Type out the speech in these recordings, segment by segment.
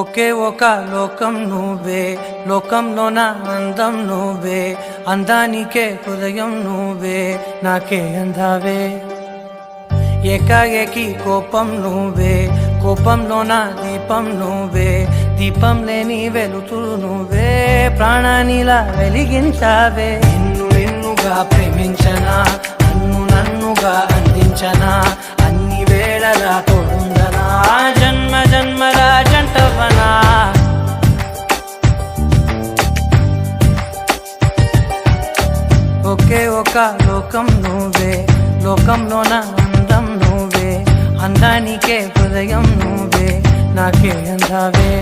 ఒకే ఒక లోకం నువ్వే, లోకంలోన అందం నువ్వే, అందానికే హృదయం నువ్వే, నాకే అందావే. ఏకాఏకి కోపం నువ్వే, కోపంలోన దీపం నువ్వే, దీపం లేని వెలుతురు నువ్వే, ప్రాణానిలా వెలిగించావే. నిన్నుగా ప్రేమించనా, నన్నుగా అందించనా, అన్ని వేళలా తోడుందనా, జన్మ జన్మల జంటవనా. ఒకే ఒక లోకం నువ్వే, లోకంలోన అందం నువ్వే, అందానికే హృదయం నువ్వే, నాకే అందావే.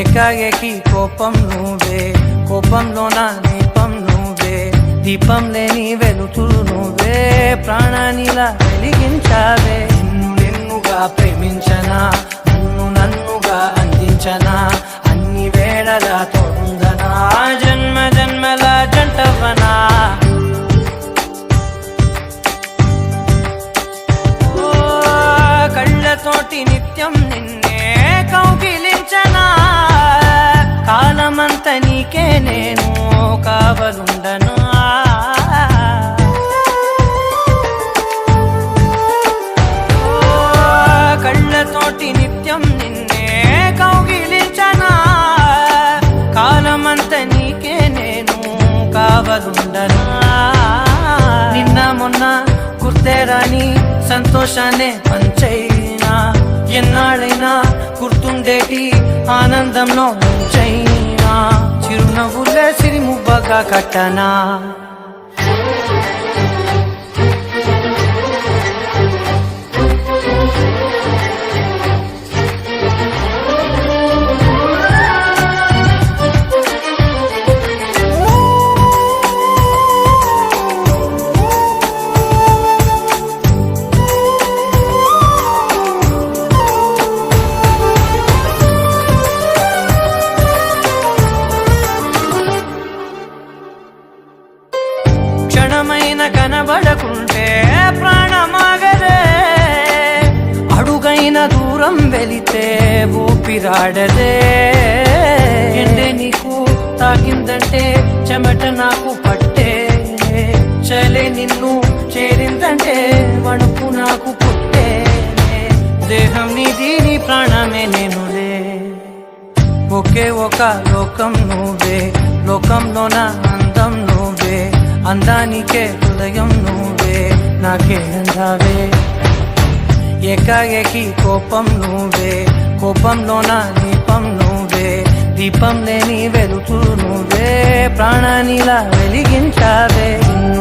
ఏకాఏకి కోపం నువ్వే, కోపంలోన దీపం నువ్వే, దీపం లేని వెలుతురు నువ్వే, ప్రాణానిలా వెలిగించావే. నిన్నుగా ప్రేమించనా, నన్నుగా అందించనా, అన్ని వేళలా తోడుందనా, జన్మ జన్మల జంటవనా. కళ్ళతోటి నిత్యం నిన్నే కౌగిలించనా, కాలమంత నీకే నేను కావలుండను. కళ్ళతోటి నిత్యం నిన్నే కౌగిలించనా, కాలమంత నీకే నేను కావలుండను. నిన్న మొన్న గుర్తేరాని సంతోషాన్ని పంచైనా, ఎన్నాళ్ళైనా గుర్తుండేటి ఆనందంలో ముంచైనా, చిరునవ్వులే సిరిముబ్బగా కట్టనా. క్షణమైన కనబడకుంటే ప్రాణమాగదే, అడుగైన దూరం వెళితే ఊపిరాడదే. ఎండే నీకు తాకిందంటే చెమట నాకు పట్టే, చలే నిన్ను చేరిందంటే వణుకు నాకు పుట్టే, దేహం నీది నీ ప్రాణమే నేనులే. ఒకే ఒక లోకం నువ్వే, లోకంలోన అందం నువ్వే, అందానికే హృదయం నువ్వే, నాకే అందావే. ఏకాఏకి కోపం నువ్వే, కోపంలోన దీపం నువ్వే, దీపం లేని వెలుతురు నువ్వే, ప్రాణానిలా వెలిగించావే.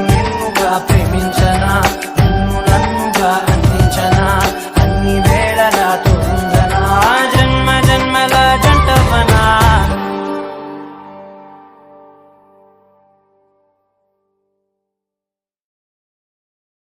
నిన్నుగా ప్రేమించనా, నన్నుగా అందించనా,